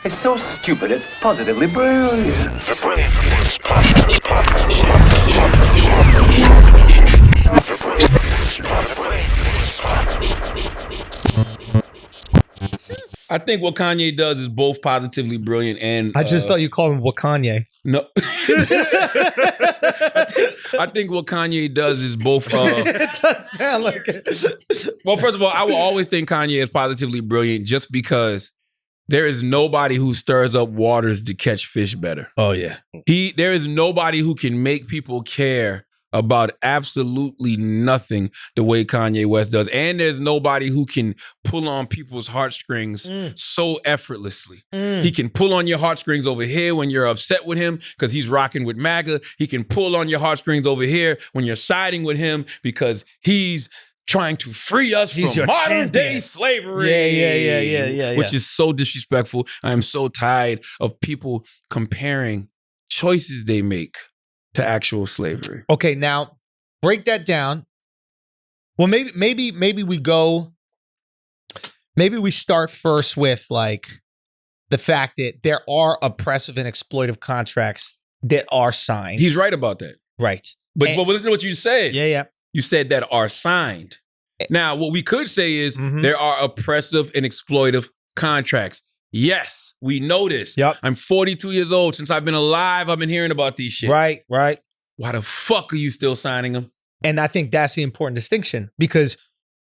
It's so stupid, it's positively brilliant. The Brilliant Idiots Podcast. I think what Kanye does is both positively brilliant and... I just thought you called him Kanye. No. I think what Kanye does is both... It does sound like it. Well, first of all, I will always think Kanye is positively brilliant just because there is nobody who stirs up waters to catch fish better. Oh, yeah. There is nobody who can make people care about absolutely nothing the way Kanye West does. And there's nobody who can pull on people's heartstrings so effortlessly. He can pull on your heartstrings over here when you're upset with him because he's rocking with MAGA. He can pull on your heartstrings over here when you're siding with him because he's trying to free us from modern day slavery. Yeah. Which is so disrespectful. I am so tired of people comparing choices they make to actual slavery. Okay, now break that down. Well, maybe we start first with like the fact that there are oppressive and exploitive contracts that are signed. He's right about that. Right. But listen to what you said. Yeah. You said that are signed. Now, what we could say is there are oppressive and exploitive contracts. Yes, we know this. Yep. I'm 42 years old. Since I've been alive, I've been hearing about these shit. Right. Why the fuck are you still signing them? And I think that's the important distinction because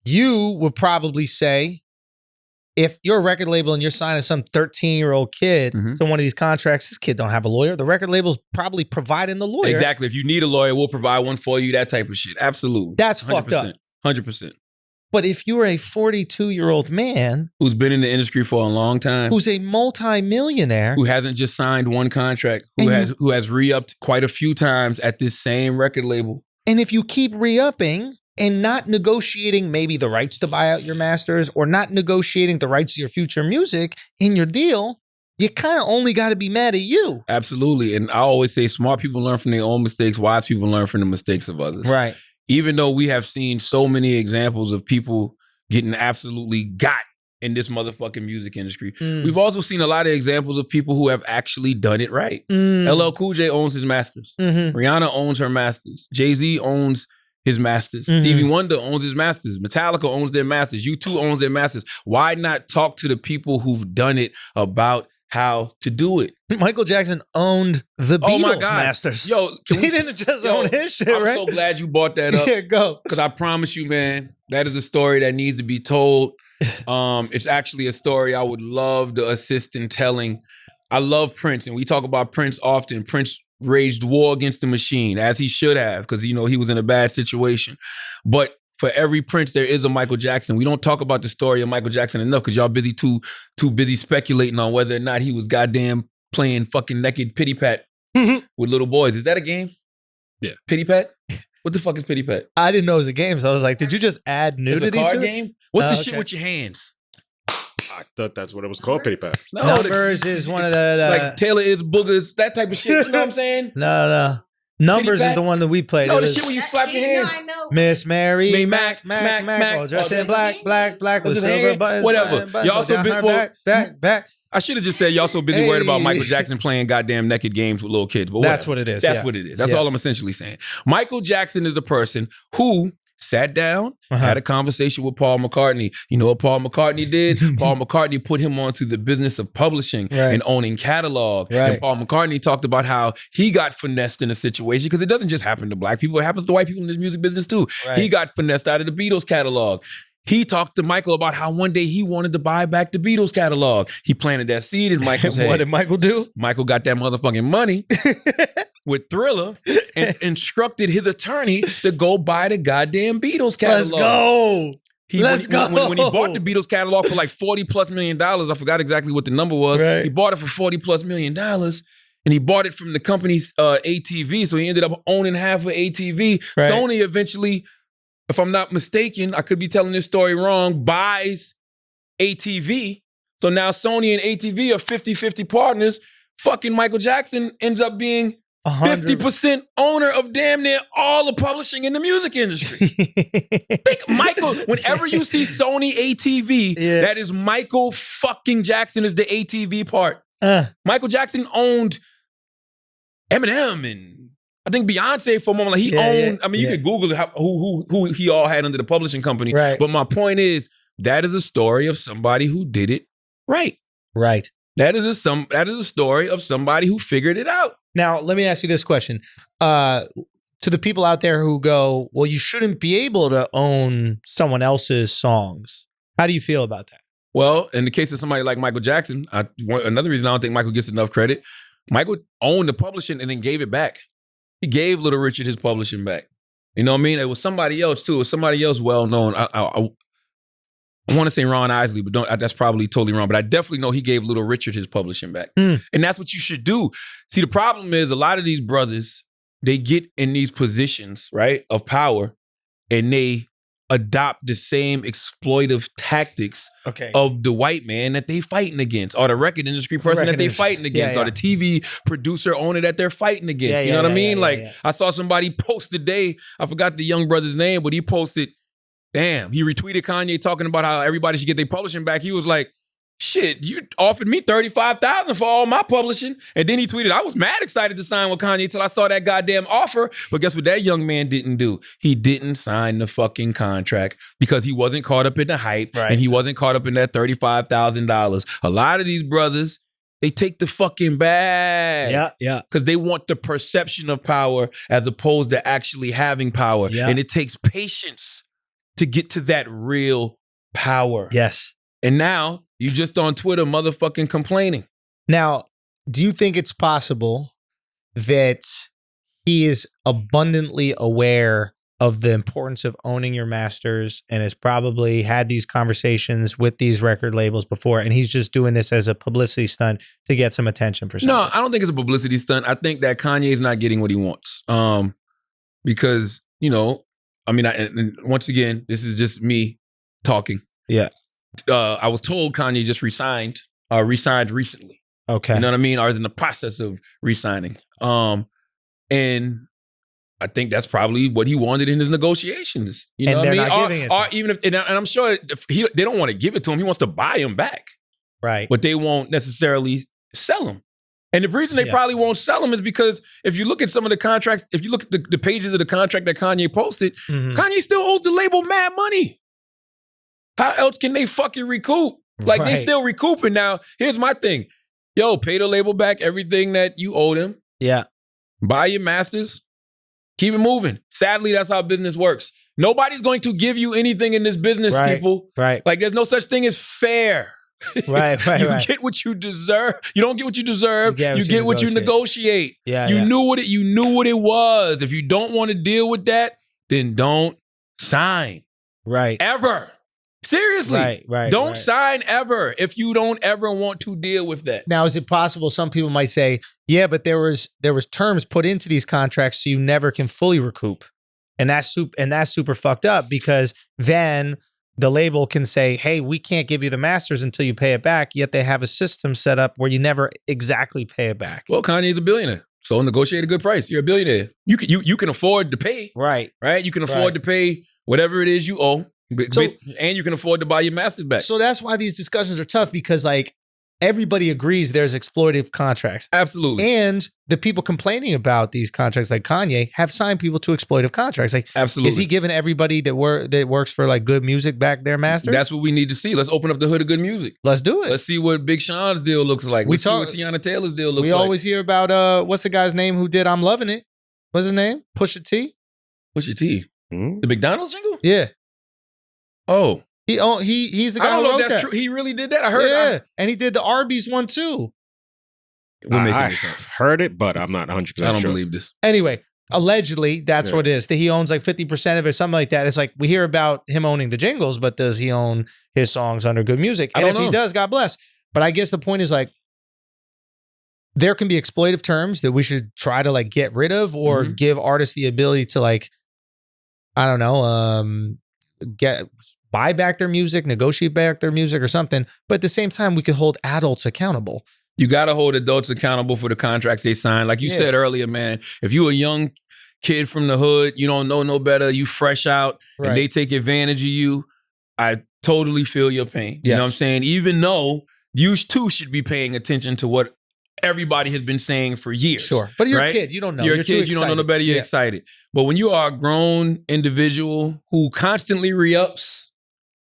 you would probably say if you're a record label and you're signing some 13-year-old kid to one of these contracts, this kid don't have a lawyer. The record label's probably providing the lawyer. Exactly. If you need a lawyer, we'll provide one for you, that type of shit. Absolutely. That's 100%. fucked up. 100%. But if you're a 42-year-old man who's been in the industry for a long time, who's a multi-millionaire, who hasn't just signed one contract, who has re-upped quite a few times at this same record label. And if you keep re-upping and not negotiating maybe the rights to buy out your masters or not negotiating the rights to your future music in your deal, you kind of only got to be mad at you. Absolutely. And I always say smart people learn from their own mistakes, wise people learn from the mistakes of others. Right. Even though we have seen so many examples of people getting absolutely got in this motherfucking music industry, we've also seen a lot of examples of people who have actually done it right. LL Cool J owns his masters. Rihanna owns her masters. Jay-Z owns his masters. Stevie Wonder owns his masters. Metallica owns their masters. U2 owns their masters. Why not talk to the people who've done it about how to do it? Michael Jackson owned the Beatles masters. Yo, he didn't just own his shit, right? I'm so glad you brought that up. Yeah, go. Because I promise you, man, that is a story that needs to be told. It's actually a story I would love to assist in telling. I love Prince, and we talk about Prince often. Prince waged war against the machine, as he should have, because, you know, he was in a bad situation. But for every Prince, there is a Michael Jackson. We don't talk about the story of Michael Jackson enough because y'all busy too busy speculating on whether or not he was goddamn playing fucking naked pity pat with little boys. Is that a game? Yeah. Pity pat? What the fuck is pity pat? I didn't know it was a game, so I was like, did you just add nudity It's a card to it? game? What's the shit with your hands? I thought that's what it was called, Pity Pat. No, Numbers is one of the... like Taylor is boogers, that type of shit. You know what I'm saying? No. Numbers is the one that we played. No, It the was shit when you slap your hands. Miss Mary, Me, Mac, all dressed in black with What's his silver hand? buttons. Whatever. buttons Y'all so down big- her well, back. I should have just said y'all so busy worried about Hey. Michael Jackson playing goddamn naked games with little kids. But That's whatever. what it is, That's yeah. what it is. That's Yeah. all I'm essentially saying. Michael Jackson is the person who sat down, had a conversation with Paul McCartney. You know what Paul McCartney did? Paul McCartney put him onto the business of publishing and owning catalog. Right. And Paul McCartney talked about how he got finessed in a situation, because it doesn't just happen to black people, it happens to white people in this music business too. Right. He got finessed out of the Beatles catalog. He talked to Michael about how one day he wanted to buy back the Beatles catalog. He planted that seed in Michael's head. What did Michael do? Michael got that motherfucking money with Thriller and instructed his attorney to go buy the goddamn Beatles catalog. Let's go. Let's go. When he bought the Beatles catalog for like $40+ million, I forgot exactly what the number was. Right. He bought it for $40+ million. And he bought it from the company's ATV. So he ended up owning half of ATV. Right. Sony eventually, if I'm not mistaken, I could be telling this story wrong, buys ATV. So now Sony and ATV are 50-50 partners. Fucking Michael Jackson ends up being 50% owner of damn near all the publishing in the music industry. Think Michael, whenever you see Sony ATV, that is Michael fucking Jackson is the ATV part. Michael Jackson owned Eminem and I think Beyonce for a moment. Like he owned, I mean, you can Google who he all had under the publishing company. Right. But my point is, that is a story of somebody who did it right. Right. That is a story of somebody who figured it out. Now, let me ask you this question. To the people out there who go, well, you shouldn't be able to own someone else's songs. How do you feel about that? Well, in the case of somebody like Michael Jackson, another reason I don't think Michael gets enough credit, Michael owned the publishing and then gave it back. He gave Little Richard his publishing back. You know what I mean? It was somebody else too. It was somebody else well known. I want to say Ron Isley, but that's probably totally wrong. But I definitely know he gave Little Richard his publishing back. And that's what you should do. See, the problem is a lot of these brothers, they get in these positions, right, of power, and they adopt the same exploitive tactics of the white man that they fighting against, or the record industry person that they fighting against, or the TV producer owner that they're fighting against. You know what I mean? I saw somebody post today, I forgot the young brother's name, but he posted, damn, he retweeted Kanye talking about how everybody should get their publishing back. He was like, shit, you offered me $35,000 for all my publishing. And then he tweeted, I was mad excited to sign with Kanye till I saw that goddamn offer. But guess what that young man didn't do? He didn't sign the fucking contract because he wasn't caught up in the hype and he wasn't caught up in that $35,000. A lot of these brothers, they take the fucking bag. Because they want the perception of power as opposed to actually having power. And it takes patience to get to that real power. And now you just on Twitter motherfucking complaining. Now, do you think it's possible that he is abundantly aware of the importance of owning your masters and has probably had these conversations with these record labels before, and he's just doing this as a publicity stunt to get some attention for something? No, I don't think it's a publicity stunt. I think that Kanye's not getting what he wants. Because, you know, I mean, and once again, this is just me talking. I was told Kanye just resigned recently. You know what I mean? Or is in the process of resigning. And I think that's probably what he wanted in his negotiations. You know what I mean? Not giving it or even if, and I'm sure they don't want to give it to him. He wants to buy him back. But they won't necessarily sell him. And the reason they probably won't sell him is because if you look at some of the contracts, if you look at the pages of the contract that Kanye posted, Kanye still owes the label mad money. How else can they fucking recoup? Like they still recouping. Now, here's my thing. Yo, pay the label back everything that you owe them. Buy your masters. Keep it moving. Sadly, that's how business works. Nobody's going to give you anything in this business, people. Like there's no such thing as fair. You get what you deserve. You don't get what you deserve. You get what you negotiate. You knew what it was. If you don't want to deal with that, then don't sign. Ever. Seriously. Don't sign ever if you don't ever want to deal with that. Now, is it possible some people might say, yeah, but there was terms put into these contracts so you never can fully recoup. And that's super fucked up because then the label can say, hey, we can't give you the masters until you pay it back, yet they have a system set up where you never exactly pay it back. Well, Kanye's a billionaire, so negotiate a good price. You're a billionaire. You can afford to pay. Right? You can afford to pay whatever it is you owe, and you can afford to buy your masters back. So that's why these discussions are tough because, like, everybody agrees there's exploitative contracts. Absolutely. And the people complaining about these contracts, like Kanye, have signed people to exploitative contracts. Like, absolutely. Is he giving everybody that works for like good music back their masters? That's what we need to see. Let's open up the hood of good music. Let's do it. Let's see what Big Sean's deal looks like. Let's see what Tiana Taylor's deal looks like. We always hear about what's the guy's name who did I'm Loving It? What's his name? Pusha T? Pusha T? The McDonald's jingle? Yeah. Oh. He's the guy I don't who know wrote if that's that. true. He really did that. I heard. Yeah, and he did the Arby's one too. We're making this up. Heard it, but I'm not 100% sure. I don't believe this. Anyway, allegedly, that's what it is. That he owns like 50% of it, something like that. It's like we hear about him owning the jingles, but does he own his songs under good music? And if he does, God bless. But I guess the point is like, there can be exploitative terms that we should try to like get rid of or give artists the ability to like, I don't know, buy back their music, negotiate back their music or something. But at the same time, we could hold adults accountable. You got to hold adults accountable for the contracts they sign. Like you said earlier, man, if you a young kid from the hood, you don't know no better, you fresh out, and they take advantage of you, I totally feel your pain. You know what I'm saying? Even though you too should be paying attention to what everybody has been saying for years. Sure. But you're a kid. You don't know. You're a kid. You don't know no better. You're excited. But when you are a grown individual who constantly re-ups,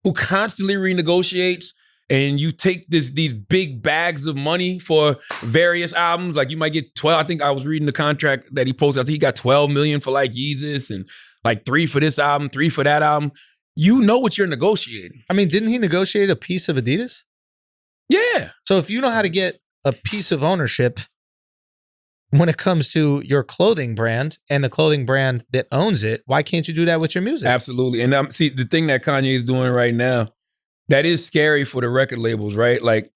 who constantly renegotiates, and you take these big bags of money for various albums, like you might get 12. I think I was reading the contract that he posted. I think he got 12 million for like Yeezus and like 3 for this album, 3 for that album. You know what you're negotiating. I mean, didn't he negotiate a piece of Adidas? Yeah. So if you know how to get a piece of ownership when it comes to your clothing brand and the clothing brand that owns it, why can't you do that with your music? Absolutely. And see, the thing that Kanye is doing right now, that is scary for the record labels, right? Like,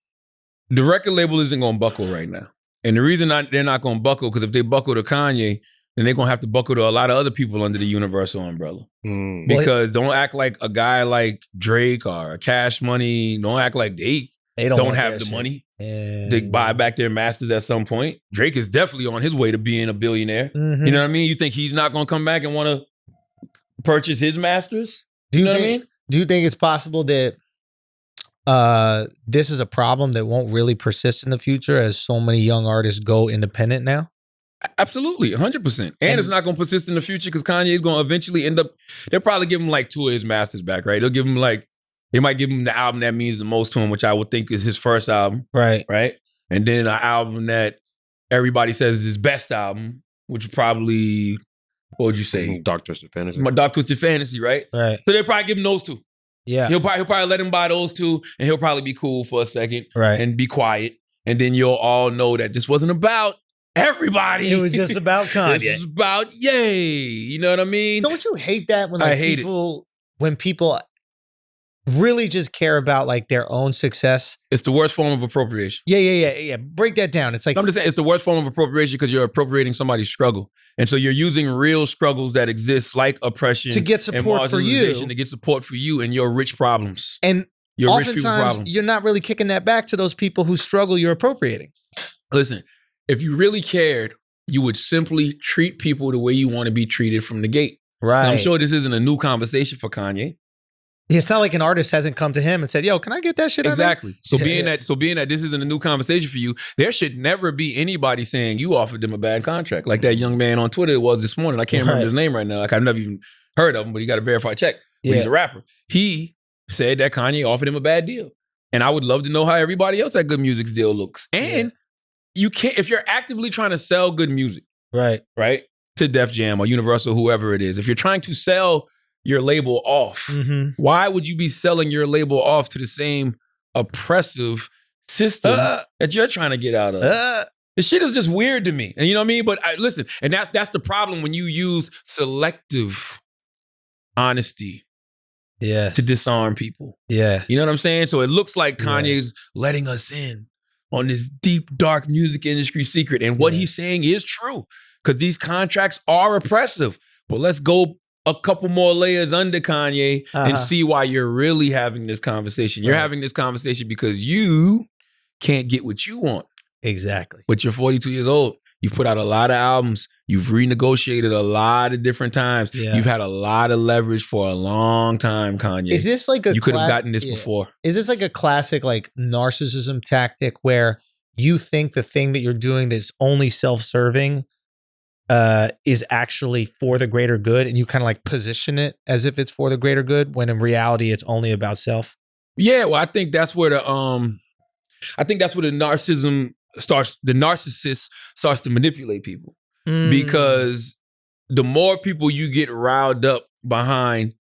the record label isn't going to buckle right now. And the reason they're not going to buckle, because if they buckle to Kanye, then they're going to have to buckle to a lot of other people under the Universal umbrella. Because don't act like a guy like Drake or Cash Money, don't act like they don't have the money to buy back their masters at some point. Drake is definitely on his way to being a billionaire. You know what I mean? You think he's not going to come back and want to purchase his masters? You know what I mean? Do you think it's possible that this is a problem that won't really persist in the future as so many young artists go independent now? Absolutely, 100%. And it's not going to persist in the future because Kanye is going to eventually end up, they'll probably give him like 2 of his masters back, right? They'll give him like, they might give him the album that means the most to him, which I would think is his first album. Right. Right? And then an album that everybody says is his best album, which probably, what would you say? Dark Twisted Fantasy. Dark Twisted Fantasy, right? Right. So they'll probably give him those 2. Yeah. He'll probably let him buy those 2, and he'll probably be cool for a second. Right. And be quiet. And then you'll all know that this wasn't about everybody. It was just about Kanye. It was about Ye. You know what I mean? Don't you hate that when I hate when people really just care about like their own success? It's the worst form of appropriation. Yeah. Break that down. It's like, I'm just saying it's the worst form of appropriation because you're appropriating somebody's struggle. And so you're using real struggles that exist like oppression to get support and for you. marginalization to get support for you and your rich problems. And your rich people oftentimes problems. you're not really kicking that back to those people whose struggle you're appropriating. Listen, if you really cared, you would simply treat people the way you want to be treated from the gate. Right. Now, I'm sure this isn't a new conversation for Kanye. It's not like an artist hasn't come to him and said, "Yo, can I get that shit?" Exactly. So being that this isn't a new conversation for you, there should never be anybody saying you offered them a bad contract. Like that young man on Twitter was this morning. I can't remember his name right now. Like I've never even heard of him, but he got a verified check. But he's a rapper. He said that Kanye offered him a bad deal. And I would love to know how everybody else at Good Music's deal looks. And you can't, if you're actively trying to sell good music, right, to Def Jam or Universal, whoever it is, if you're trying to sell your label off, why would you be selling your label off to the same oppressive system that you're trying to get out of? This shit is just weird to me. And you know what I mean? But listen, and that's the problem when you use selective honesty to disarm people. Yeah. You know what I'm saying? So it looks like Kanye's letting us in on this deep, dark music industry secret. And what he's saying is true because these contracts are oppressive. But let's go a couple more layers under Kanye and see why you're really having this conversation. You're having this conversation because you can't get what you want. Exactly. But you're 42 years old. You've put out a lot of albums. You've renegotiated a lot of different times. Yeah. You've had a lot of leverage for a long time, Kanye. Is this like you could have gotten this before? Is this like a classic like narcissism tactic where you think the thing that you're doing that's only self-serving is actually for the greater good, and you kind of like position it as if it's for the greater good when in reality it's only about self? Yeah, well, I think that's where the narcissist starts to manipulate people. Because the more people you get riled up behind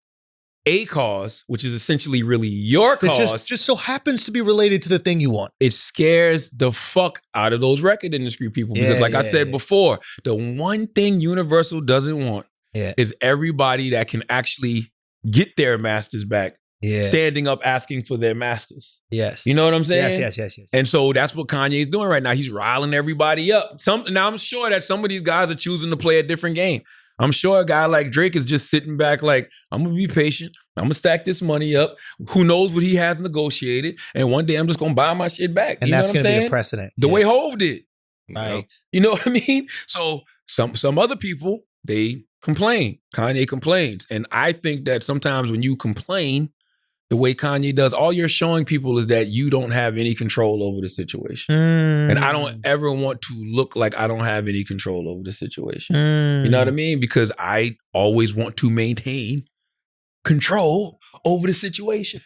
a cause, which is essentially really your cause, just so happens to be related to the thing you want, it scares the fuck out of those record industry people. Because like I said before, the one thing Universal doesn't want is everybody that can actually get their masters back standing up asking for their masters. Yes. You know what I'm saying? Yes. And so that's what Kanye's doing right now. He's riling everybody up. Now I'm sure that some of these guys are choosing to play a different game. I'm sure a guy like Drake is just sitting back like, I'm going to be patient. I'm gonna stack this money up. Who knows what he has negotiated? And one day I'm just gonna buy my shit back. And you that's know what going I'm to be saying? a precedent. The way Hov did. Right. You know what I mean? So some other people, they complain. Kanye complains. And I think that sometimes when you complain, the way Kanye does, all you're showing people is that you don't have any control over the situation. And I don't ever want to look like I don't have any control over the situation. You know what I mean? Because I always want to maintain control over the situation.